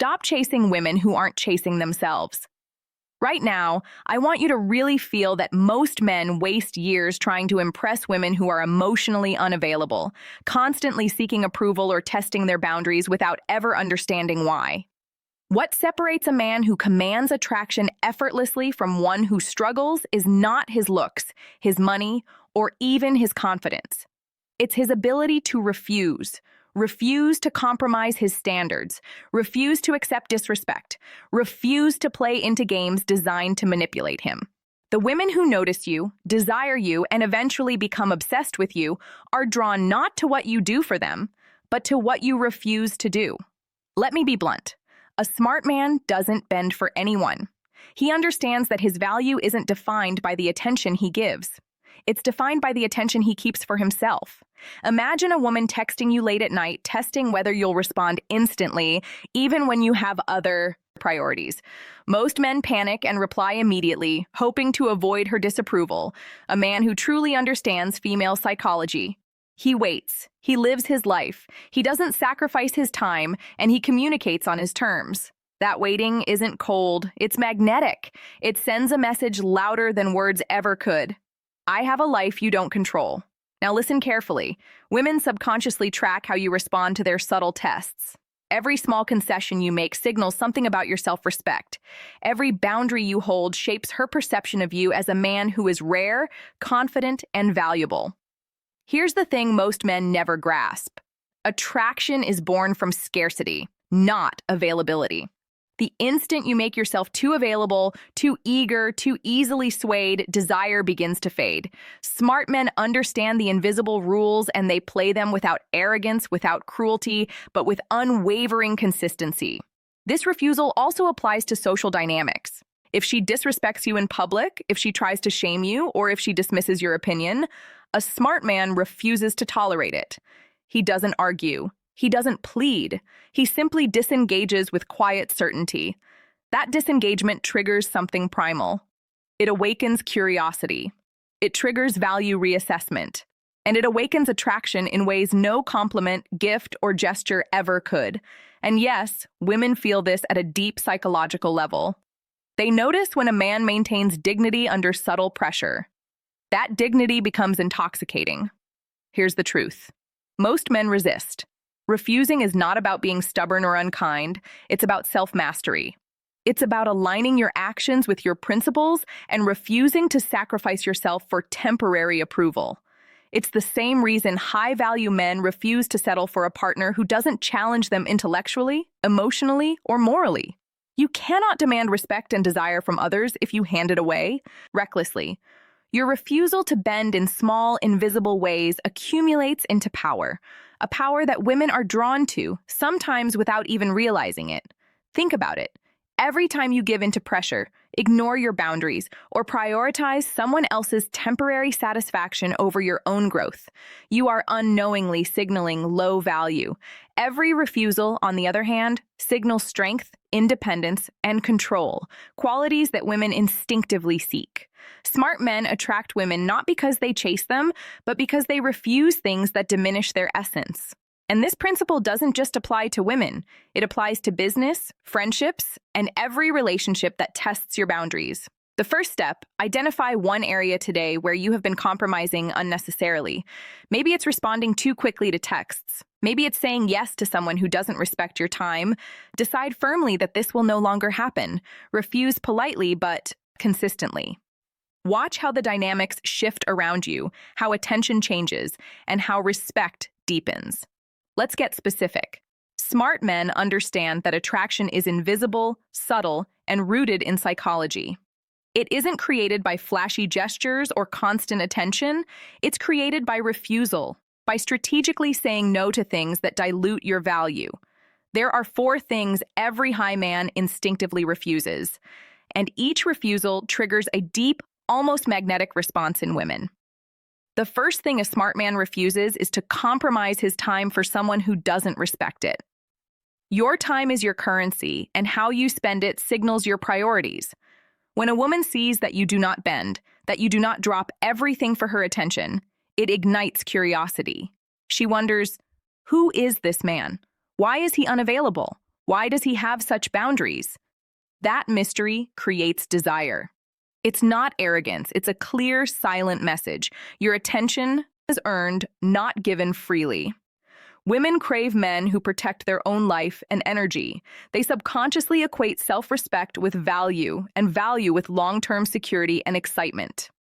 Stop chasing women who aren't chasing themselves. Right now, I want you to really feel that most men waste years trying to impress women who are emotionally unavailable, constantly seeking approval or testing their boundaries without ever understanding why. What separates a man who commands attraction effortlessly from one who struggles is not his looks, his money, or even his confidence. It's his ability to refuse to compromise his standards, refuse to accept disrespect, refuse to play into games designed to manipulate him. The women who notice you, desire you, and eventually become obsessed with you are drawn not to what you do for them, but to what you refuse to do. Let me be blunt. A smart man doesn't bend for anyone. He understands that his value isn't defined by the attention he gives. It's defined by the attention he keeps for himself. Imagine a woman texting you late at night, testing whether you'll respond instantly, even when you have other priorities. Most men panic and reply immediately, hoping to avoid her disapproval. A man who truly understands female psychology. He waits. He lives his life. He doesn't sacrifice his time, and he communicates on his terms. That waiting isn't cold. It's magnetic. It sends a message louder than words ever could. I have a life you don't control. Now listen carefully. Women subconsciously track how you respond to their subtle tests. Every small concession you make signals something about your self-respect. Every boundary you hold shapes her perception of you as a man who is rare, confident, and valuable. Here's the thing most men never grasp. Attraction is born from scarcity, not availability. The instant you make yourself too available, too eager, too easily swayed, desire begins to fade. Smart men understand the invisible rules and they play them without arrogance, without cruelty, but with unwavering consistency. This refusal also applies to social dynamics. If she disrespects you in public, if she tries to shame you, or if she dismisses your opinion, a smart man refuses to tolerate it. He doesn't argue. He doesn't plead. He simply disengages with quiet certainty. That disengagement triggers something primal. It awakens curiosity. It triggers value reassessment. And it awakens attraction in ways no compliment, gift, or gesture ever could. And yes, women feel this at a deep psychological level. They notice when a man maintains dignity under subtle pressure. That dignity becomes intoxicating. Here's the truth. Most men resist. Refusing is not about being stubborn or unkind. It's about self-mastery. It's about aligning your actions with your principles and refusing to sacrifice yourself for temporary approval. It's the same reason high-value men refuse to settle for a partner who doesn't challenge them intellectually, emotionally, or morally. You cannot demand respect and desire from others if you hand it away recklessly. Your refusal to bend in small, invisible ways accumulates into power, a power that women are drawn to, sometimes without even realizing it. Think about it. Every time you give into pressure, ignore your boundaries, or prioritize someone else's temporary satisfaction over your own growth, you are unknowingly signaling low value. Every refusal, on the other hand, signals strength, independence, and control, qualities that women instinctively seek. Smart men attract women not because they chase them, but because they refuse things that diminish their essence. And this principle doesn't just apply to women. It applies to business, friendships, and every relationship that tests your boundaries. The first step, identify one area today where you have been compromising unnecessarily. Maybe it's responding too quickly to texts. Maybe it's saying yes to someone who doesn't respect your time. Decide firmly that this will no longer happen. Refuse politely, but consistently. Watch how the dynamics shift around you, how attention changes, and how respect deepens. Let's get specific. Smart men understand that attraction is invisible, subtle, and rooted in psychology. It isn't created by flashy gestures or constant attention. It's created by refusal, by strategically saying no to things that dilute your value. There are 4 things every high man instinctively refuses, and each refusal triggers a deep, almost magnetic response in women. The first thing a smart man refuses is to compromise his time for someone who doesn't respect it. Your time is your currency, and how you spend it signals your priorities. When a woman sees that you do not bend, that you do not drop everything for her attention, it ignites curiosity. She wonders, who is this man? Why is he unavailable? Why does he have such boundaries? That mystery creates desire. It's not arrogance, it's a clear, silent message. Your attention is earned, not given freely. Women crave men who protect their own life and energy. They subconsciously equate self-respect with value and value with long-term security and excitement.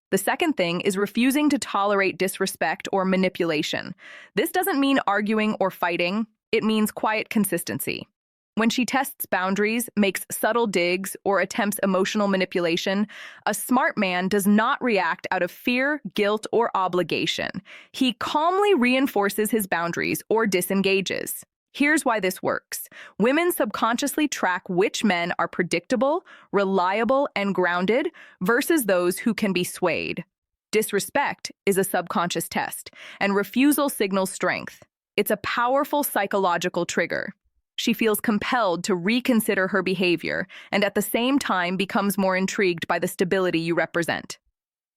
The second thing is refusing to tolerate disrespect or manipulation. This doesn't mean arguing or fighting, it means quiet consistency. When she tests boundaries, makes subtle digs, or attempts emotional manipulation, a smart man does not react out of fear, guilt, or obligation. He calmly reinforces his boundaries or disengages. Here's why this works. Women subconsciously track which men are predictable, reliable, and grounded versus those who can be swayed. Disrespect is a subconscious test, and refusal signals strength. It's a powerful psychological trigger. She feels compelled to reconsider her behavior and at the same time becomes more intrigued by the stability you represent.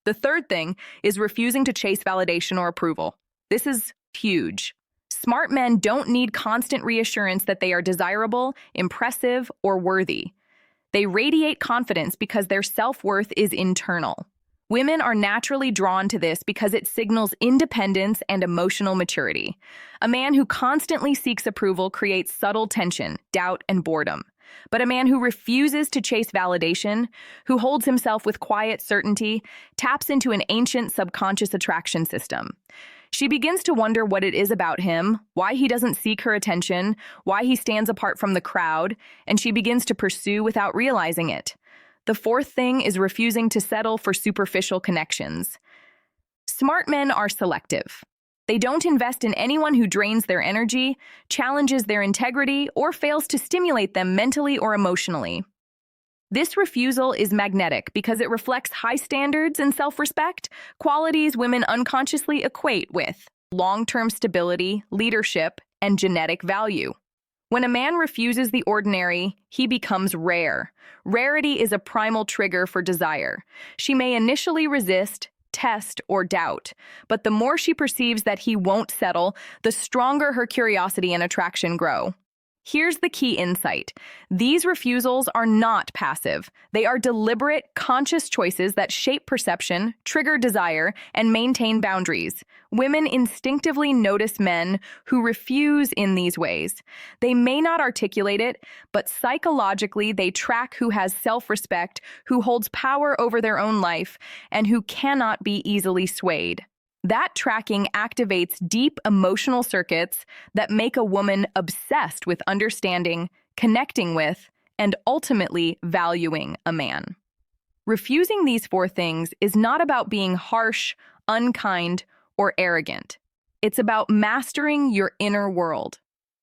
The third thing is refusing to chase validation or approval. This is huge. Smart men don't need constant reassurance that they are desirable, impressive, or worthy. They radiate confidence because their self-worth is internal. Women are naturally drawn to this because it signals independence and emotional maturity. A man who constantly seeks approval creates subtle tension, doubt, and boredom. But a man who refuses to chase validation, who holds himself with quiet certainty, taps into an ancient subconscious attraction system. She begins to wonder what it is about him, why he doesn't seek her attention, why he stands apart from the crowd, and she begins to pursue without realizing it. The fourth thing is refusing to settle for superficial connections. Smart men are selective. They don't invest in anyone who drains their energy, challenges their integrity, or fails to stimulate them mentally or emotionally. This refusal is magnetic because it reflects high standards and self-respect, qualities women unconsciously equate with long-term stability, leadership, and genetic value. When a man refuses the ordinary, he becomes rare. Rarity is a primal trigger for desire. She may initially resist, test, or doubt, but the more she perceives that he won't settle, the stronger her curiosity and attraction grow. Here's the key insight. These refusals are not passive. They are deliberate, conscious choices that shape perception, trigger desire, and maintain boundaries. Women instinctively notice men who refuse in these ways. They may not articulate it, but psychologically they track who has self-respect, who holds power over their own life, and who cannot be easily swayed. That tracking activates deep emotional circuits that make a woman obsessed with understanding, connecting with, and ultimately valuing a man. Refusing these four things is not about being harsh, unkind, or arrogant. It's about mastering your inner world.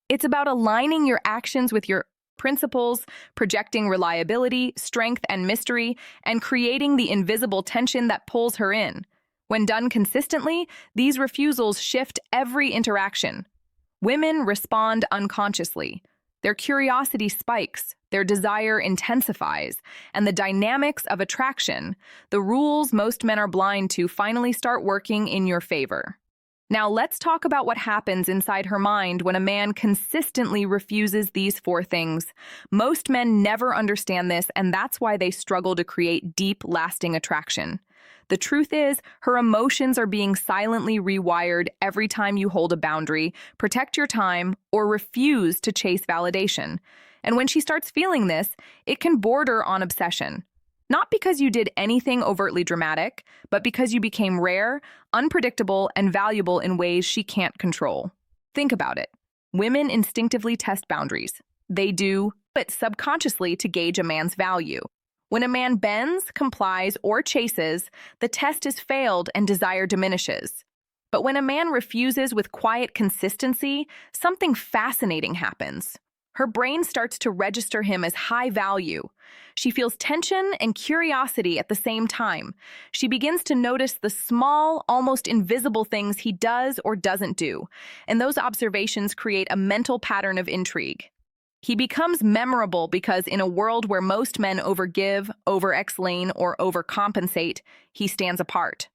It's about aligning your actions with your principles, projecting reliability, strength, and mystery, and creating the invisible tension that pulls her in. When done consistently, these refusals shift every interaction. Women respond unconsciously. Their curiosity spikes, their desire intensifies, and the dynamics of attraction, the rules most men are blind to, finally start working in your favor. Now let's talk about what happens inside her mind when a man consistently refuses these four things. Most men never understand this, and that's why they struggle to create deep, lasting attraction. The truth is, her emotions are being silently rewired every time you hold a boundary, protect your time, or refuse to chase validation. And when she starts feeling this, it can border on obsession. Not because you did anything overtly dramatic, but because you became rare, unpredictable, and valuable in ways she can't control. Think about it. Women instinctively test boundaries. They do, but subconsciously to gauge a man's value. When a man bends, complies, or chases, the test is failed and desire diminishes. But when a man refuses with quiet consistency, something fascinating happens. Her brain starts to register him as high value. She feels tension and curiosity at the same time. She begins to notice the small, almost invisible things he does or doesn't do, and those observations create a mental pattern of intrigue. He becomes memorable because in a world where most men overgive, over-explain, or overcompensate, he stands apart.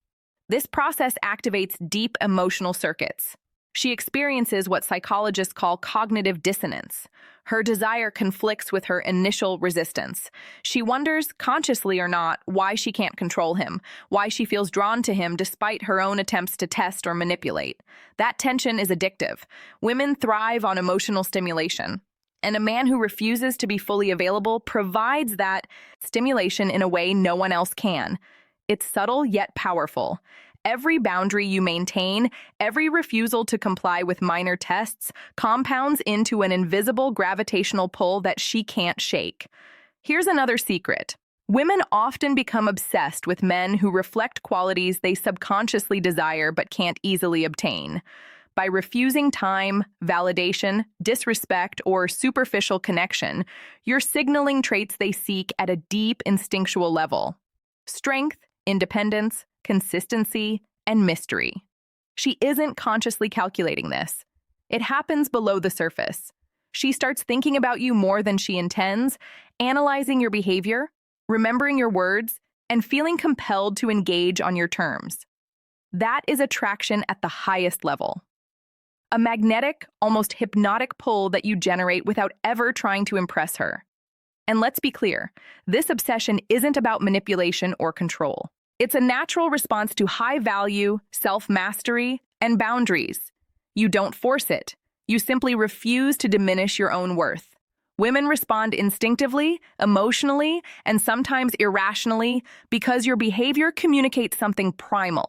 This process activates deep emotional circuits. She experiences what psychologists call cognitive dissonance. Her desire conflicts with her initial resistance. She wonders, consciously or not, why she can't control him, why she feels drawn to him despite her own attempts to test or manipulate. That tension is addictive. Women thrive on emotional stimulation, and a man who refuses to be fully available provides that stimulation in a way no one else can. It's subtle yet powerful. Every boundary you maintain, every refusal to comply with minor tests, compounds into an invisible gravitational pull that she can't shake. Here's another secret. Women often become obsessed with men who reflect qualities they subconsciously desire but can't easily obtain. By refusing time, validation, disrespect, or superficial connection, you're signaling traits they seek at a deep instinctual level. Strength, independence, consistency, and mystery. She isn't consciously calculating this. It happens below the surface. She starts thinking about you more than she intends, analyzing your behavior, remembering your words, and feeling compelled to engage on your terms. That is attraction at the highest level. A magnetic, almost hypnotic pull that you generate without ever trying to impress her. And let's be clear, this obsession isn't about manipulation or control. It's a natural response to high value, self-mastery, and boundaries. You don't force it. You simply refuse to diminish your own worth. Women respond instinctively, emotionally, and sometimes irrationally because your behavior communicates something primal.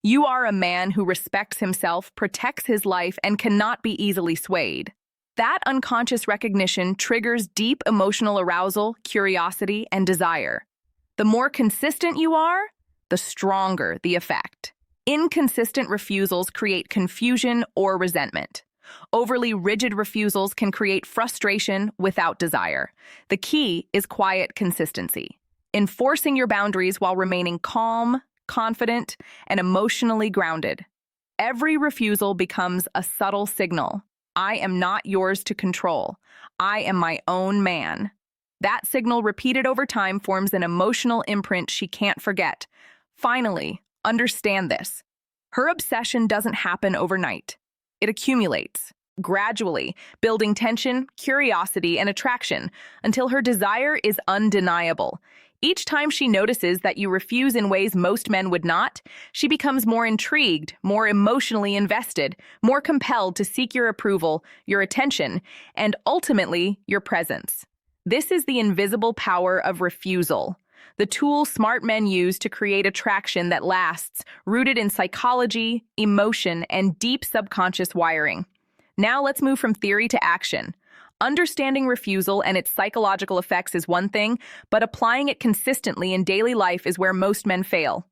You are a man who respects himself, protects his life, and cannot be easily swayed. That unconscious recognition triggers deep emotional arousal, curiosity, and desire. The more consistent you are, the stronger the effect. Inconsistent refusals create confusion or resentment. Overly rigid refusals can create frustration without desire. The key is quiet consistency, enforcing your boundaries while remaining calm, confident, and emotionally grounded. Every refusal becomes a subtle signal. I am not yours to control. I am my own man. That signal, repeated over time, forms an emotional imprint she can't forget. Finally, understand this. Her obsession doesn't happen overnight. It accumulates, gradually, building tension, curiosity, and attraction until her desire is undeniable. Each time she notices that you refuse in ways most men would not, she becomes more intrigued, more emotionally invested, more compelled to seek your approval, your attention, and ultimately, your presence. This is the invisible power of refusal, the tool smart men use to create attraction that lasts, rooted in psychology, emotion, and deep subconscious wiring. Now let's move from theory to action. Understanding refusal and its psychological effects is one thing, but applying it consistently in daily life is where most men fail.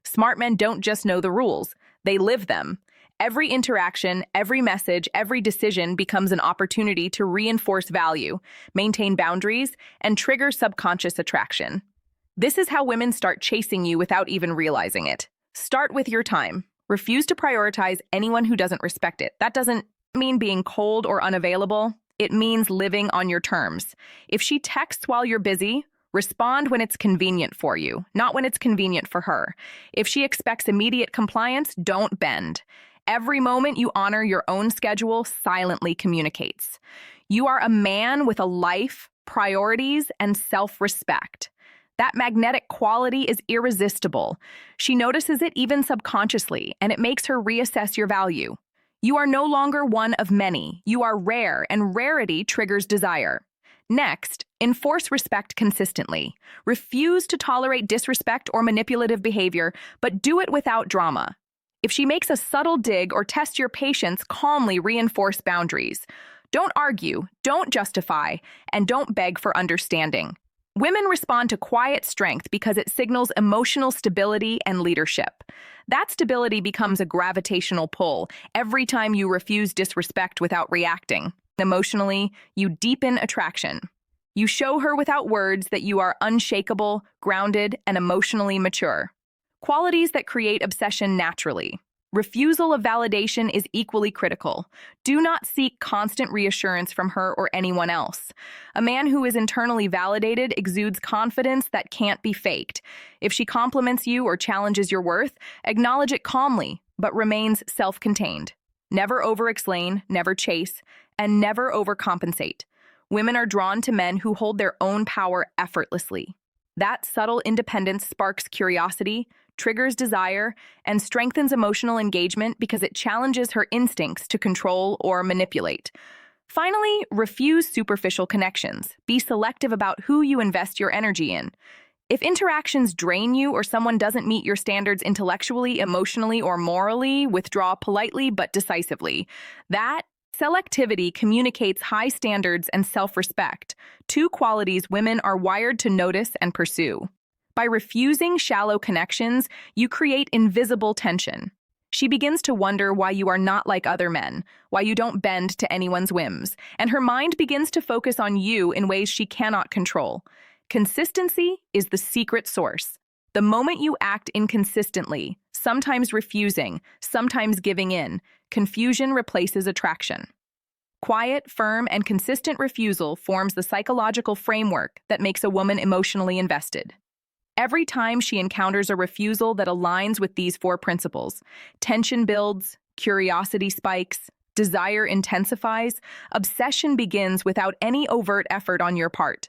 Smart men don't just know the rules, they live them. Every interaction, every message, every decision becomes an opportunity to reinforce value, maintain boundaries, and trigger subconscious attraction. This is how women start chasing you without even realizing it. Start with your time. Refuse to prioritize anyone who doesn't respect it. That doesn't mean being cold or unavailable. It means living on your terms. If she texts while you're busy, respond when it's convenient for you, not when it's convenient for her. If she expects immediate compliance, don't bend. Every moment you honor your own schedule silently communicates. You are a man with a life, priorities, and self-respect. That magnetic quality is irresistible. She notices it even subconsciously, and it makes her reassess your value. You are no longer one of many. You are rare, and rarity triggers desire. Next, enforce respect consistently. Refuse to tolerate disrespect or manipulative behavior, but do it without drama. If she makes a subtle dig or tests your patience, calmly reinforce boundaries. Don't argue, don't justify, and don't beg for understanding. Women respond to quiet strength because it signals emotional stability and leadership. That stability becomes a gravitational pull every time you refuse disrespect without reacting. Emotionally, you deepen attraction. You show her without words that you are unshakable, grounded, and emotionally mature. Qualities that create obsession naturally. Refusal of validation is equally critical. Do not seek constant reassurance from her or anyone else. A man who is internally validated exudes confidence that can't be faked. If she compliments you or challenges your worth, acknowledge it calmly, but remains self-contained. Never over-explain, never chase, and never overcompensate. Women are drawn to men who hold their own power effortlessly. That subtle independence sparks curiosity, triggers desire, and strengthens emotional engagement because it challenges her instincts to control or manipulate. Finally, refuse superficial connections. Be selective about who you invest your energy in. If interactions drain you or someone doesn't meet your standards intellectually, emotionally, or morally, withdraw politely but decisively. That selectivity communicates high standards and self-respect, two qualities women are wired to notice and pursue. By refusing shallow connections, you create invisible tension. She begins to wonder why you are not like other men, why you don't bend to anyone's whims, and her mind begins to focus on you in ways she cannot control. Consistency is the secret source. The moment you act inconsistently, sometimes refusing, sometimes giving in, confusion replaces attraction. Quiet, firm, and consistent refusal forms the psychological framework that makes a woman emotionally invested. Every time she encounters a refusal that aligns with these four principles, tension builds, curiosity spikes, desire intensifies, obsession begins without any overt effort on your part.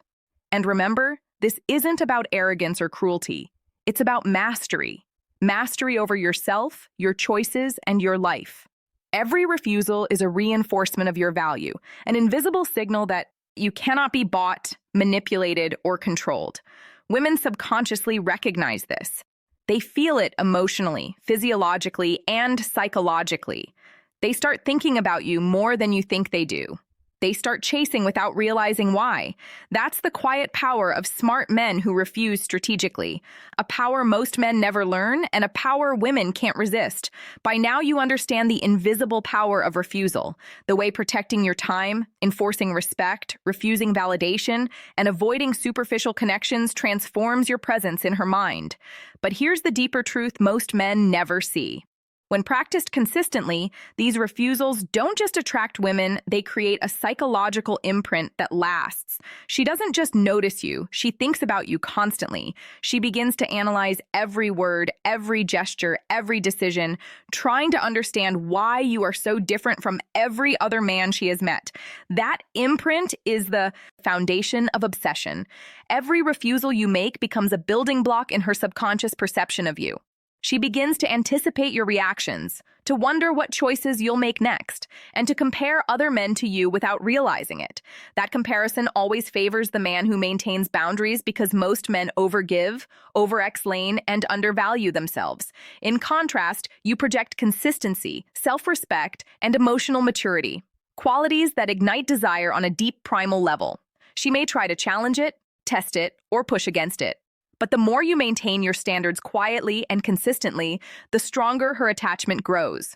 And remember, this isn't about arrogance or cruelty. It's about mastery. Mastery over yourself, your choices, and your life. Every refusal is a reinforcement of your value, an invisible signal that you cannot be bought, manipulated, or controlled. Women subconsciously recognize this. They feel it emotionally, physiologically, and psychologically. They start thinking about you more than you think they do. They start chasing without realizing why. That's the quiet power of smart men who refuse strategically. A power most men never learn, and a power women can't resist. By now you understand the invisible power of refusal, the way protecting your time, enforcing respect, refusing validation, and avoiding superficial connections transforms your presence in her mind. But here's the deeper truth most men never see. When practiced consistently, these refusals don't just attract women, they create a psychological imprint that lasts. She doesn't just notice you, she thinks about you constantly. She begins to analyze every word, every gesture, every decision, trying to understand why you are so different from every other man she has met. That imprint is the foundation of obsession. Every refusal you make becomes a building block in her subconscious perception of you. She begins to anticipate your reactions, to wonder what choices you'll make next, and to compare other men to you without realizing it. That comparison always favors the man who maintains boundaries because most men overgive, over-explain, and undervalue themselves. In contrast, you project consistency, self-respect, and emotional maturity, qualities that ignite desire on a deep primal level. She may try to challenge it, test it, or push against it. But the more you maintain your standards quietly and consistently, the stronger her attachment grows.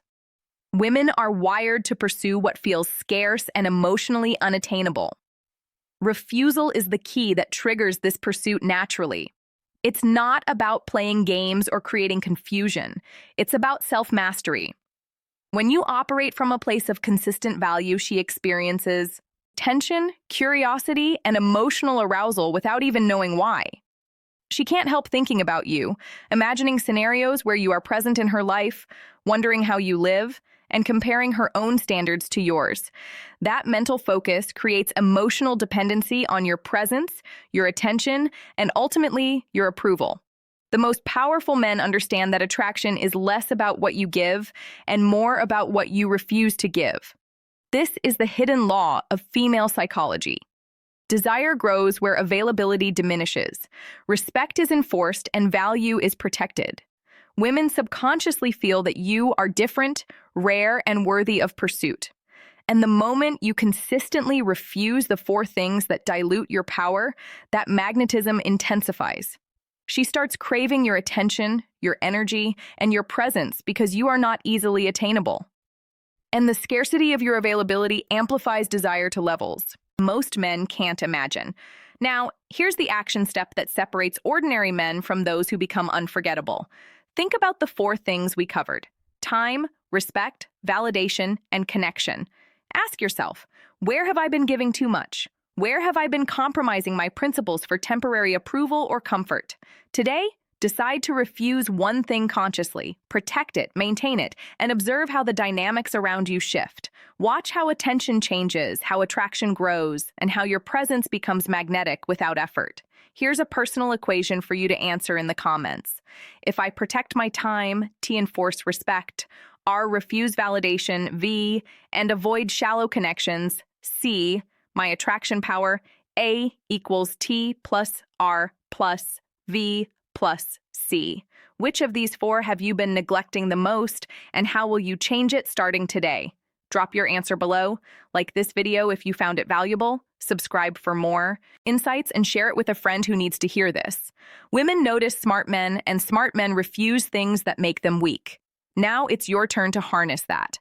Women are wired to pursue what feels scarce and emotionally unattainable. Refusal is the key that triggers this pursuit naturally. It's not about playing games or creating confusion. It's about self-mastery. When you operate from a place of consistent value, she experiences tension, curiosity, and emotional arousal without even knowing why. She can't help thinking about you, imagining scenarios where you are present in her life, wondering how you live, and comparing her own standards to yours. That mental focus creates emotional dependency on your presence, your attention, and ultimately, your approval. The most powerful men understand that attraction is less about what you give and more about what you refuse to give. This is the hidden law of female psychology. Desire grows where availability diminishes. Respect is enforced and value is protected. Women subconsciously feel that you are different, rare, and worthy of pursuit. And the moment you consistently refuse the four things that dilute your power, that magnetism intensifies. She starts craving your attention, your energy, and your presence because you are not easily attainable. And the scarcity of your availability amplifies desire to levels most men can't imagine. Now, here's the action step that separates ordinary men from those who become unforgettable. Think about the four things we covered: time, respect, validation, and connection. Ask yourself, where have I been giving too much? Where have I been compromising my principles for temporary approval or comfort? Today, Decide to refuse one thing consciously, protect it, maintain it, and observe how the dynamics around you shift. Watch how attention changes, how attraction grows, and how your presence becomes magnetic without effort. Here's a personal equation for you to answer in the comments. If I protect my time, T, enforce respect, R, refuse validation, V, and avoid shallow connections, C, my attraction power, A equals T plus R plus V plus C. Which of these four have you been neglecting the most, and how will you change it starting today? Drop your answer below, like this video if you found it valuable, subscribe for more insights, and share it with a friend who needs to hear this. Women notice smart men, and smart men refuse things that make them weak. Now it's your turn to harness that.